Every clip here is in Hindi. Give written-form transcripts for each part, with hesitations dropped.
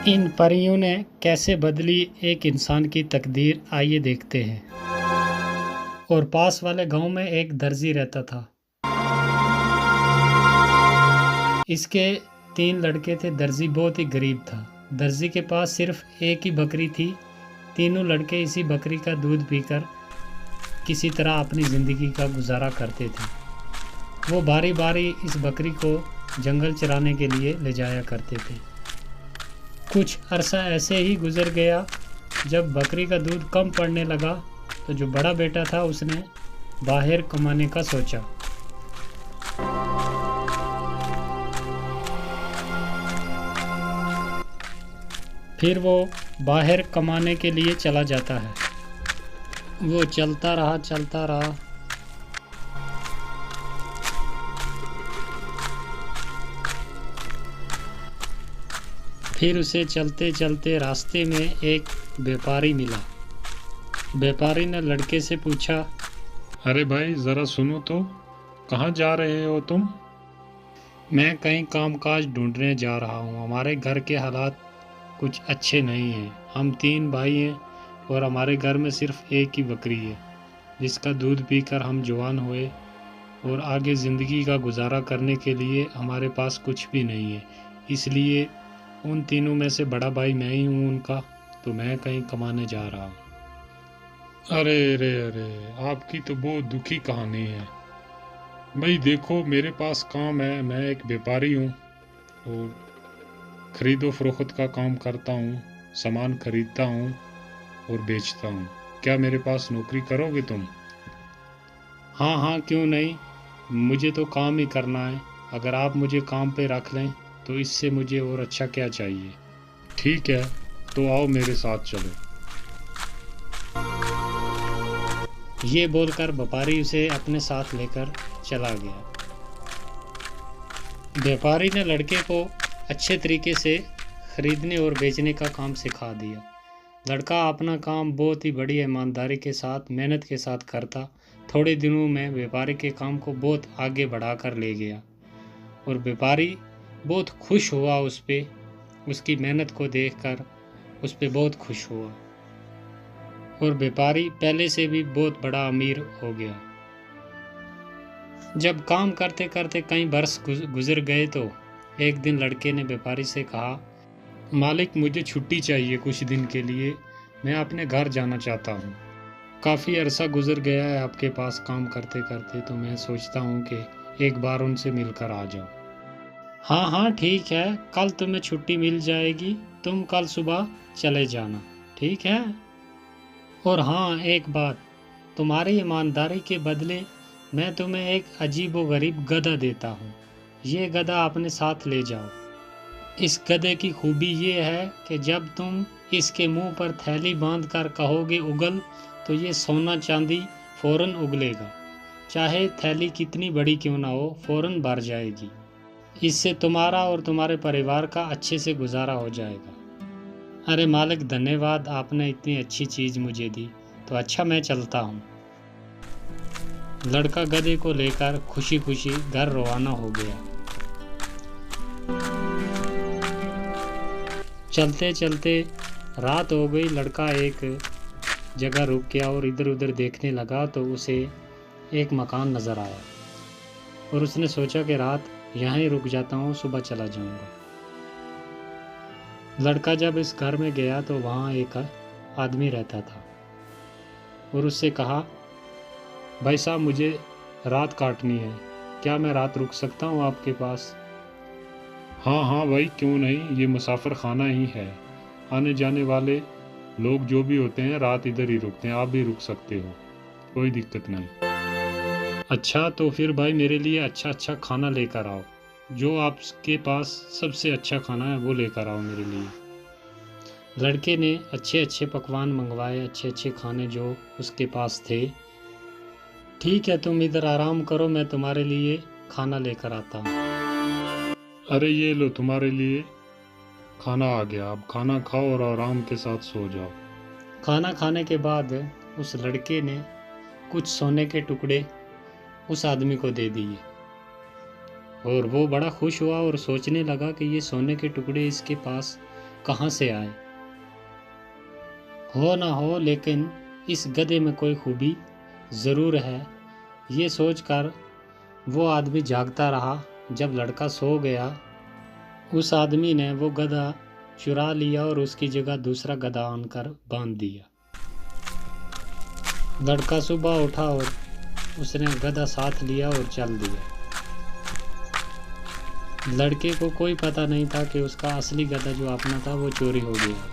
इन परियों ने कैसे बदली एक इंसान की तकदीर, आइए देखते हैं। और पास वाले गांव में एक दर्जी रहता था। इसके 3 लड़के थे। दर्जी बहुत ही गरीब था। दर्जी के पास सिर्फ एक ही बकरी थी। तीनों लड़के इसी बकरी का दूध पीकर किसी तरह अपनी ज़िंदगी का गुजारा करते थे। वो बारी बारी इस बकरी को जंगल चराने के लिए ले जाया करते थे। कुछ अरसा ऐसे ही गुजर गया। जब बकरी का दूध कम पड़ने लगा तो जो बड़ा बेटा था उसने बाहर कमाने का सोचा। फिर वो बाहर कमाने के लिए चला जाता है। वो चलता रहा। फिर उसे चलते चलते रास्ते में एक व्यापारी मिला। व्यापारी ने लड़के से पूछा, अरे भाई ज़रा सुनो तो, कहाँ जा रहे हो तुम? मैं कहीं कामकाज ढूंढने जा रहा हूँ। हमारे घर के हालात कुछ अच्छे नहीं हैं। हम 3 भाई हैं और हमारे घर में सिर्फ एक ही बकरी है जिसका दूध पीकर हम जवान हुए, और आगे ज़िंदगी का गुजारा करने के लिए हमारे पास कुछ भी नहीं है। इसलिए उन तीनों में से बड़ा भाई मैं ही हूँ उनका, तो मैं कहीं कमाने जा रहा हूँ। अरे अरे अरे, आपकी तो बहुत दुखी कहानी है भाई। देखो मेरे पास काम है, मैं एक व्यापारी हूँ और ख़रीदो फरोख्त का काम करता हूँ। सामान खरीदता हूँ और बेचता हूँ। क्या मेरे पास नौकरी करोगे तुम? हाँ, क्यों नहीं। मुझे तो काम ही करना है। अगर आप मुझे काम पे रख लें तो इससे मुझे और अच्छा क्या चाहिए। ठीक है, तो आओ मेरे साथ चलो। ये बोलकर व्यापारी उसे अपने साथ लेकर चला गया। व्यापारी ने लड़के को अच्छे तरीके से खरीदने और बेचने का काम सिखा दिया। लड़का अपना काम बहुत ही बड़ी ईमानदारी के साथ, मेहनत के साथ करता। थोड़े दिनों में व्यापारी के काम को बहुत आगे बढ़ाकर ले गया और व्यापारी बहुत खुश हुआ उसकी मेहनत को देखकर उस पे बहुत खुश हुआ। और व्यापारी पहले से भी बहुत बड़ा अमीर हो गया। जब काम करते करते कई बरस गुजर गए तो एक दिन लड़के ने व्यापारी से कहा, मालिक मुझे छुट्टी चाहिए कुछ दिन के लिए, मैं अपने घर जाना चाहता हूँ। काफ़ी अरसा गुजर गया है आपके पास काम करते करते, तो मैं सोचता हूँ कि एक बार उनसे मिलकर आ जाओ। हाँ, ठीक है, कल तुम्हें छुट्टी मिल जाएगी। तुम कल सुबह चले जाना, ठीक है। और हाँ, एक बात, तुम्हारी ईमानदारी के बदले मैं तुम्हें एक अजीब व गरीब गधा देता हूँ। ये गधा अपने साथ ले जाओ। इस गधे की खूबी ये है कि जब तुम इसके मुंह पर थैली बांध कर कहोगे उगल, तो ये सोना चांदी फौरन उगलेगा। चाहे थैली कितनी बड़ी क्यों ना हो, फौरन भर जाएगी। इससे तुम्हारा और तुम्हारे परिवार का अच्छे से गुजारा हो जाएगा। अरे मालिक, धन्यवाद, आपने इतनी अच्छी चीज़ मुझे दी। तो अच्छा, मैं चलता हूँ। लड़का गधे को लेकर खुशी खुशी घर रवाना हो गया। चलते चलते रात हो गई। लड़का एक जगह रुक गया और इधर उधर देखने लगा तो उसे एक मकान नज़र आया और उसने सोचा कि रात यहाँ ही रुक जाता हूँ, सुबह चला जाऊँगा। लड़का जब इस घर में गया तो वहाँ एक आदमी रहता था और उससे कहा, भाई साहब, मुझे रात काटनी है, क्या मैं रात रुक सकता हूँ आपके पास? हाँ भाई, क्यों नहीं, ये मुसाफिर खाना ही है। आने जाने वाले लोग जो भी होते हैं रात इधर ही रुकते हैं, आप भी रुक सकते हो, कोई दिक्कत नहीं। अच्छा, तो फिर भाई मेरे लिए अच्छा खाना लेकर आओ। जो आपके पास सबसे अच्छा खाना है वो लेकर आओ मेरे लिए। लड़के ने अच्छे पकवान मंगवाए, अच्छे खाने जो उसके पास थे। ठीक है, तुम इधर आराम करो, मैं तुम्हारे लिए खाना लेकर आता हूँ। अरे ये लो, तुम्हारे लिए खाना आ गया, अब खाना खाओ और आराम के साथ सो जाओ। खाना खाने के बाद उस लड़के ने कुछ सोने के टुकड़े उस आदमी को दे दिए और वो बड़ा खुश हुआ और सोचने लगा कि ये सोने के टुकड़े इसके पास कहाँ से आए। हो ना हो, लेकिन इस गधे में कोई खूबी ज़रूर है। ये सोचकर वो आदमी जागता रहा। जब लड़का सो गया, उस आदमी ने वो गधा चुरा लिया और उसकी जगह दूसरा गधा आनकर बांध दिया। लड़का सुबह उठा और उसने गधा साथ लिया और चल दिया। लड़के को कोई पता नहीं था कि उसका असली गधा जो अपना था वो चोरी हो गया।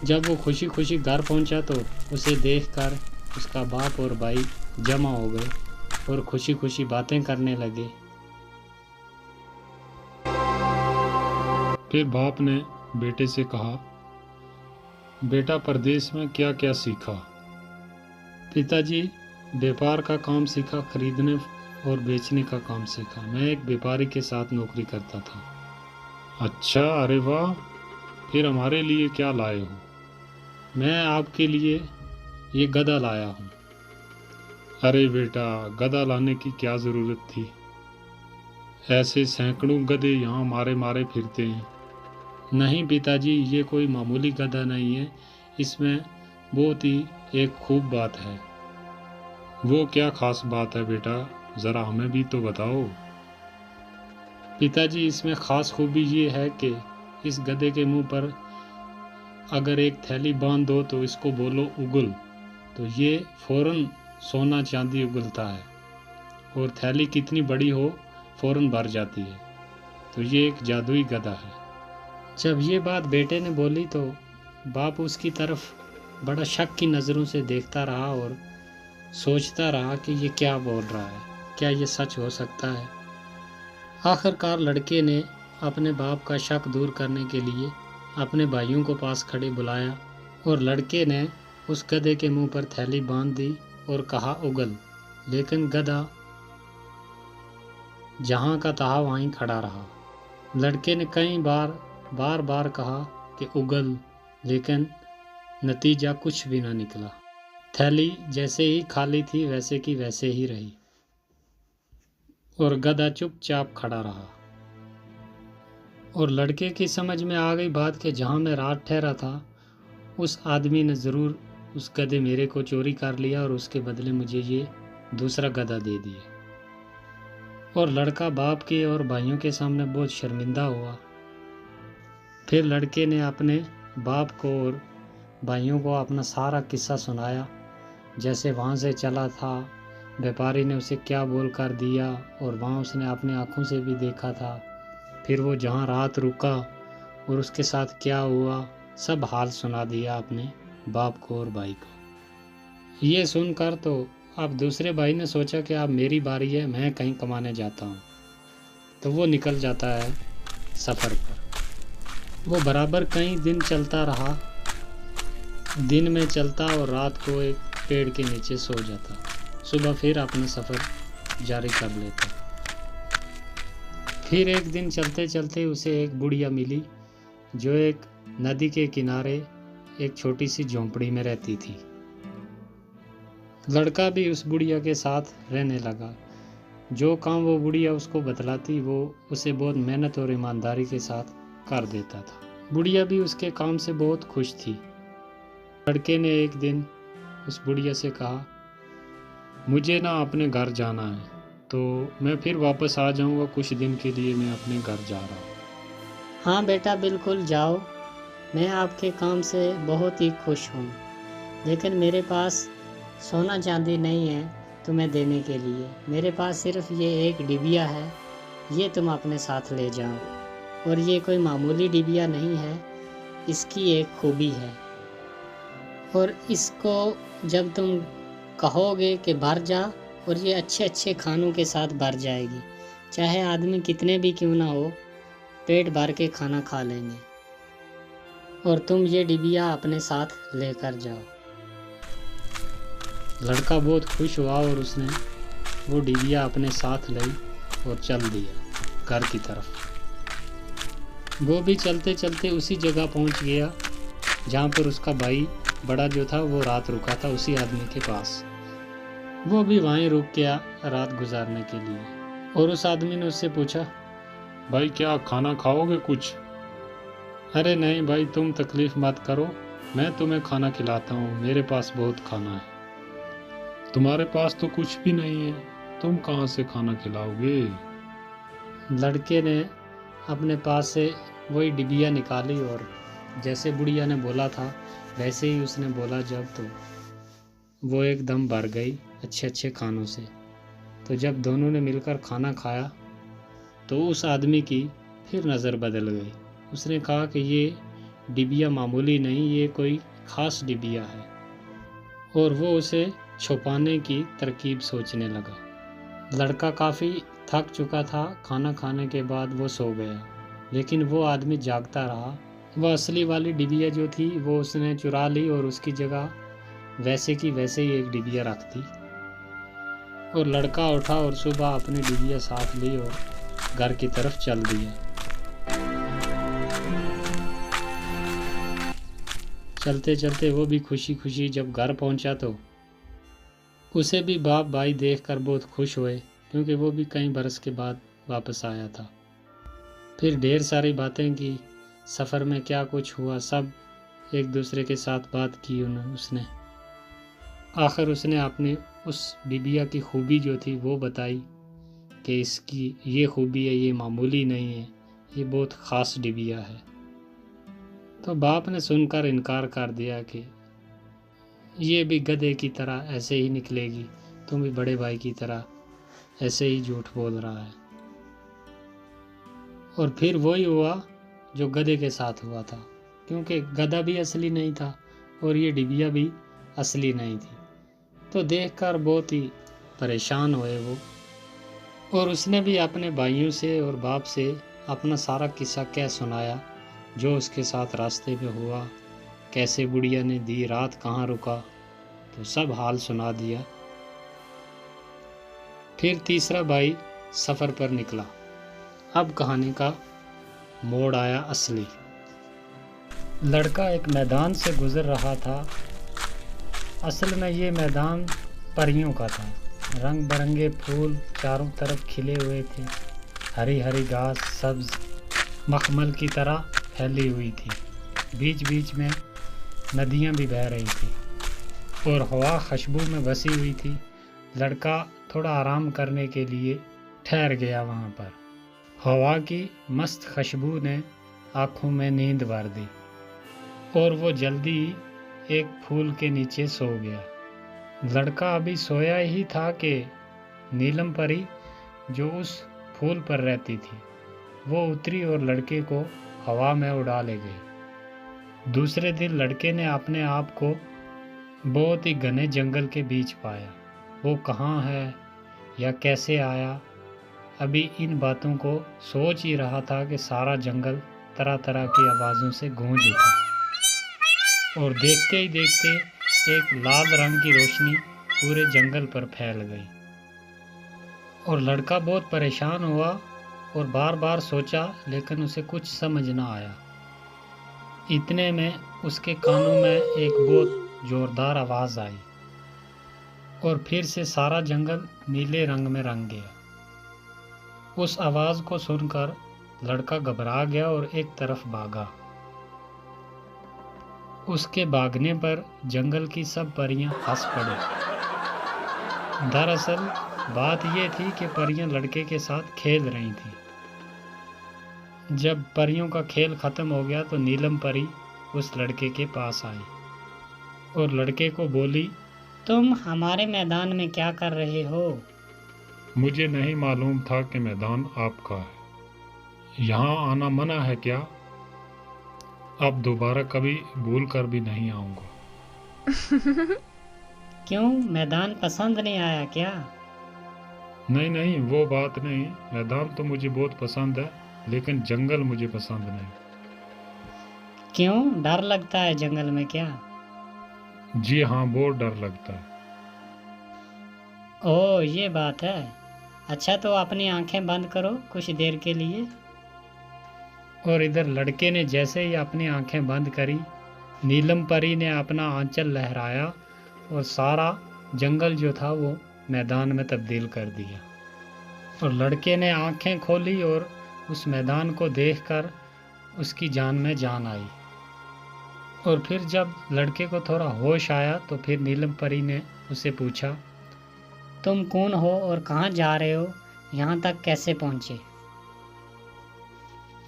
जब वो खुशी खुशी घर पहुंचा तो उसे देखकर उसका बाप और भाई जमा हो गए और खुशी खुशी बातें करने लगे। फिर बाप ने बेटे से कहा, बेटा परदेश में क्या क्या सीखा? पिताजी, व्यापार का काम सीखा, खरीदने और बेचने का काम सीखा। मैं एक व्यापारी के साथ नौकरी करता था। अच्छा, अरे वाह। फिर हमारे लिए क्या लाए हो? मैं आपके लिए ये गधा लाया हूँ। अरे बेटा, गधा लाने की क्या ज़रूरत थी? ऐसे सैकड़ों गधे यहाँ मारे मारे फिरते हैं। नहीं पिताजी, ये कोई मामूली गधा नहीं है। इसमें बहुत ही एक खूब बात है। वो क्या खास बात है बेटा, ज़रा हमें भी तो बताओ। पिताजी, इसमें ख़ास खूबी ये है कि इस गधे के मुंह पर अगर एक थैली बांध दो तो इसको बोलो उगल, तो ये फौरन सोना चांदी उगलता है, और थैली कितनी बड़ी हो फौरन भर जाती है। तो ये एक जादुई गधा है। जब ये बात बेटे ने बोली तो बाप उसकी तरफ बड़ा शक की नज़रों से देखता रहा और सोचता रहा कि ये क्या बोल रहा है, क्या ये सच हो सकता है। आखिरकार लड़के ने अपने बाप का शक दूर करने के लिए अपने भाइयों को पास खड़े बुलाया और लड़के ने उस गधे के मुंह पर थैली बांध दी और कहा उगल। लेकिन गधा जहाँ का तहाँ वहीं खड़ा रहा। लड़के ने कई बार बार कहा कि उगल, लेकिन नतीजा कुछ भी ना निकला। थैली जैसे ही खाली थी वैसे की वैसे ही रही और गधा चुपचाप खड़ा रहा। और लड़के की समझ में आ गई बात कि जहाँ मैं रात ठहरा था उस आदमी ने ज़रूर उस गधे मेरे को चोरी कर लिया और उसके बदले मुझे ये दूसरा गधा दे दिया। और लड़का बाप के और भाइयों के सामने बहुत शर्मिंदा हुआ। फिर लड़के ने अपने बाप को और भाइयों को अपना सारा किस्सा सुनाया, जैसे वहाँ से चला था, व्यापारी ने उसे क्या बोल कर दिया और वहाँ उसने अपनी आँखों से भी देखा था। फिर वो जहाँ रात रुका और उसके साथ क्या हुआ, सब हाल सुना दिया अपने बाप को और भाई को। ये सुनकर तो अब दूसरे भाई ने सोचा कि अब मेरी बारी है, मैं कहीं कमाने जाता हूँ। तो वो निकल जाता है सफ़र पर। वो बराबर कई दिन चलता रहा। दिन में चलता और रात को एक पेड़ के नीचे सो जाता। सुबह फिर अपना सफ़र जारी कर लेता। फिर एक दिन चलते चलते उसे एक बुढ़िया मिली जो एक नदी के किनारे एक छोटी सी झोंपड़ी में रहती थी। लड़का भी उस बुढ़िया के साथ रहने लगा। जो काम वो बुढ़िया उसको बतलाती वो उसे बहुत मेहनत और ईमानदारी के साथ कर देता था। बुढ़िया भी उसके काम से बहुत खुश थी। लड़के ने एक दिन उस बुढ़िया से कहा, मुझे ना अपने घर जाना है, तो मैं फिर वापस आ जाऊंगा, कुछ दिन के लिए मैं अपने घर जा रहा हूँ। हाँ बेटा, बिल्कुल जाओ। मैं आपके काम से बहुत ही खुश हूँ, लेकिन मेरे पास सोना चांदी नहीं है तुम्हें देने के लिए। मेरे पास सिर्फ ये एक डिबिया है, ये तुम अपने साथ ले जाओ। और ये कोई मामूली डिबिया नहीं है, इसकी एक खूबी है। और इसको जब तुम कहोगे कि भर जा, और ये अच्छे अच्छे खानों के साथ भर जाएगी। चाहे आदमी कितने भी क्यों ना हो, पेट भर के खाना खा लेंगे। और तुम ये डिबिया अपने साथ लेकर जाओ। लड़का बहुत खुश हुआ और उसने वो डिबिया अपने साथ ली और चल दिया घर की तरफ। वो भी चलते चलते उसी जगह पहुंच गया जहाँ पर उसका भाई बड़ा जो था वो रात रुका था, उसी आदमी के पास। वो भी वहीं रुक गया रात गुजारने के लिए। और उस आदमी ने उससे पूछा, भाई क्या खाना खाओगे कुछ? अरे नहीं भाई, तुम तकलीफ मत करो, मैं तुम्हें खाना खिलाता हूँ, मेरे पास बहुत खाना है। तुम्हारे पास तो कुछ भी नहीं है, तुम कहाँ से खाना खिलाओगे? लड़के ने अपने पास से वही डिबिया निकाली और जैसे बुढ़िया ने बोला था वैसे ही उसने बोला जब, तो वो एकदम भर गई अच्छे अच्छे खानों से। तो जब दोनों ने मिलकर खाना खाया तो उस आदमी की फिर नज़र बदल गई। उसने कहा कि ये डिबिया मामूली नहीं, ये कोई ख़ास डिबिया है, और वो उसे छुपाने की तरकीब सोचने लगा। लड़का काफ़ी थक चुका था, खाना खाने के बाद वो सो गया, लेकिन वो आदमी जागता रहा। वह असली वाली डिबिया जो थी वो उसने चुरा ली और उसकी जगह वैसे की वैसे ही एक डिबिया रख दी। और लड़का उठा और सुबह अपनी डिबिया साथ ली और घर की तरफ चल दिया। चलते चलते वो भी खुशी खुशी जब घर पहुंचा तो उसे भी बाप भाई देखकर बहुत खुश हुए, क्योंकि वो भी कई बरस के बाद वापस आया था। फिर ढेर सारी बातें की, सफ़र में क्या कुछ हुआ सब एक दूसरे के साथ बात की उसने। आखिर उसने अपनी उस डिबिया की खूबी जो थी वो बताई कि इसकी ये खूबी है, ये मामूली नहीं है, ये बहुत ख़ास डिबिया है। तो बाप ने सुनकर इनकार कर दिया कि ये भी गधे की तरह ऐसे ही निकलेगी, तुम भी बड़े भाई की तरह ऐसे ही झूठ बोल रहा है। और फिर वही हुआ जो गधे के साथ हुआ था, क्योंकि गधा भी असली नहीं था और ये डिबिया भी असली नहीं थी। तो देखकर बहुत ही परेशान हुए वो, और उसने भी अपने भाइयों से और बाप से अपना सारा किस्सा कह सुनाया, जो उसके साथ रास्ते में हुआ, कैसे बुढ़िया ने दी रात, कहाँ रुका, तो सब हाल सुना दिया। फिर तीसरा भाई सफ़र पर निकला। अब कहानी का मोड़ आया असली। लड़का एक मैदान से गुजर रहा था। असल में ये मैदान परियों का था। रंग बिरंगे फूल चारों तरफ खिले हुए थे, हरी हरी घास सब्ज मखमल की तरह फैली हुई थी, बीच बीच में नदियाँ भी बह रही थी और हवा खुशबू में बसी हुई थी। लड़का थोड़ा आराम करने के लिए ठहर गया वहाँ पर। हवा की मस्त खुशबू ने आँखों में नींद भर दी और वो जल्दी ही एक फूल के नीचे सो गया। लड़का अभी सोया ही था कि नीलम परी जो उस फूल पर रहती थी वो उतरी और लड़के को हवा में उड़ा ले गई। दूसरे दिन लड़के ने अपने आप को बहुत ही घने जंगल के बीच पाया। वो कहाँ है या कैसे आया, अभी इन बातों को सोच ही रहा था कि सारा जंगल तरह तरह की आवाज़ों से गूंज उठा और देखते ही देखते एक लाल रंग की रोशनी पूरे जंगल पर फैल गई। और लड़का बहुत परेशान हुआ और बार बार सोचा, लेकिन उसे कुछ समझ ना आया। इतने में उसके कानों में एक बहुत जोरदार आवाज़ आई और फिर से सारा जंगल नीले रंग में रंग गया। उस आवाज़ को सुनकर लड़का घबरा गया और एक तरफ भागा। उसके भागने पर जंगल की सब परियां हंस पड़ी। दरअसल बात यह थी कि परियां लड़के के साथ खेल रही थीं। जब परियों का खेल खत्म हो गया तो नीलम परी उस लड़के के पास आई और लड़के को बोली, तुम हमारे मैदान में क्या कर रहे हो? मुझे नहीं मालूम था कि मैदान आपका है। यहाँ आना मना है क्या? अब दोबारा कभी भूल कर भी नहीं आऊँगा। क्यों, मैदान पसंद नहीं आया क्या? नहीं नहीं, वो बात नहीं। मैदान तो मुझे बहुत पसंद है, लेकिन जंगल मुझे पसंद नहीं। क्यों, डर लगता है जंगल में क्या? जी हाँ, बहुत डर लगता है। ओह, ये बात है। अच्छा, तो अपनी आंखें बंद करो कुछ देर के लिए। और इधर लड़के ने जैसे ही अपनी आंखें बंद करी, नीलम परी ने अपना आंचल लहराया और सारा जंगल जो था वो मैदान में तब्दील कर दिया। और लड़के ने आंखें खोली और उस मैदान को देखकर उसकी जान में जान आई। और फिर जब लड़के को थोड़ा होश आया तो फिर नीलम परी ने उससे पूछा, तुम कौन हो और कहाँ जा रहे हो? यहाँ तक कैसे पहुँचे?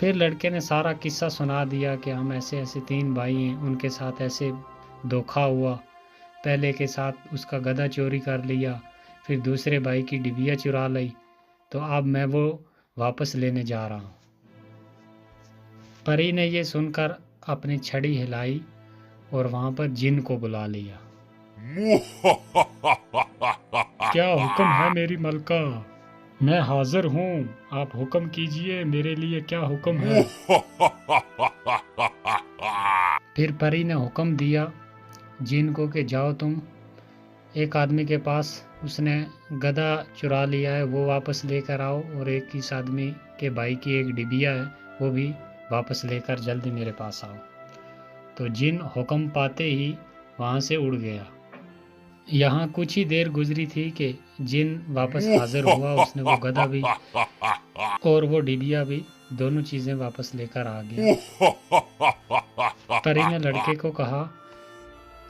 फिर लड़के ने सारा किस्सा सुना दिया कि हम ऐसे ऐसे 3 भाई हैं, उनके साथ ऐसे धोखा हुआ। पहले के साथ उसका गधा चोरी कर लिया, फिर दूसरे भाई की डिबिया चुरा ली, तो अब मैं वो वापस लेने जा रहा हूँ। परी ने ये सुनकर अपनी छड़ी हिलाई और वहाँ पर जिन को बुला लिया। क्या हुक्म है मेरी मलका? मैं हाजिर हूँ, आप हुक्म कीजिए, मेरे लिए क्या हुक्म है? फिर परी ने हुक्म दिया जिन को कि जाओ तुम एक आदमी के पास, उसने गधा चुरा लिया है, वो वापस लेकर आओ, और एक इस आदमी के भाई की एक डिबिया है, वो भी वापस लेकर जल्दी मेरे पास आओ। तो जिन हुक्म पाते ही वहाँ से उड़ गया। यहाँ कुछ ही देर गुजरी थी कि जिन वापस हाजिर हुआ। उसने वो गधा भी और वो डिबिया भी, दोनों चीज़ें वापस लेकर आ गया। परी ने लड़के को कहा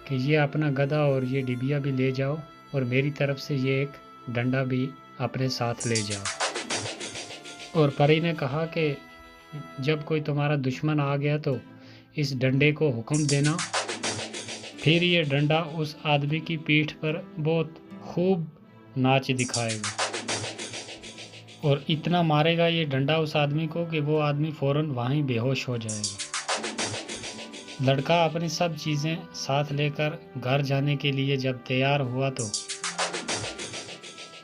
कि ये अपना गधा और ये डिबिया भी ले जाओ, और मेरी तरफ से ये एक डंडा भी अपने साथ ले जाओ। और परी ने कहा कि जब कोई तुम्हारा दुश्मन आ गया तो इस डंडे को हुक्म देना, फिर ये डंडा उस आदमी की पीठ पर बहुत खूब नाच दिखाएगा और इतना मारेगा ये डंडा उस आदमी को कि वो आदमी फौरन वहीं बेहोश हो जाएगा। लड़का अपनी सब चीज़ें साथ लेकर घर जाने के लिए जब तैयार हुआ तो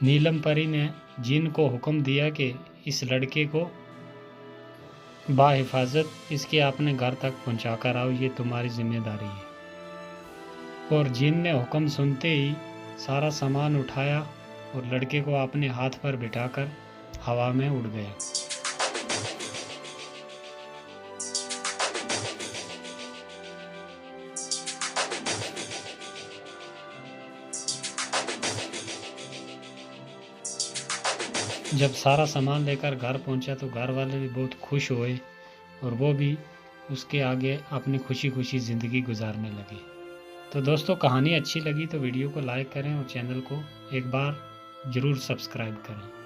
नीलम परी ने जिन को हुक्म दिया कि इस लड़के को बाहिफाजत इसके अपने घर तक पहुंचा कर आओ, ये तुम्हारी जिम्मेदारी है। और जिन ने हुक्म सुनते ही सारा सामान उठाया और लड़के को अपने हाथ पर बिठाकर हवा में उड़ गया। जब सारा सामान लेकर घर पहुंचा तो घर वाले भी बहुत खुश हुए और वो भी उसके आगे अपनी खुशी खुशी ज़िंदगी गुजारने लगे। तो दोस्तों, कहानी अच्छी लगी तो वीडियो को लाइक करें और चैनल को एक बार ज़रूर सब्सक्राइब करें।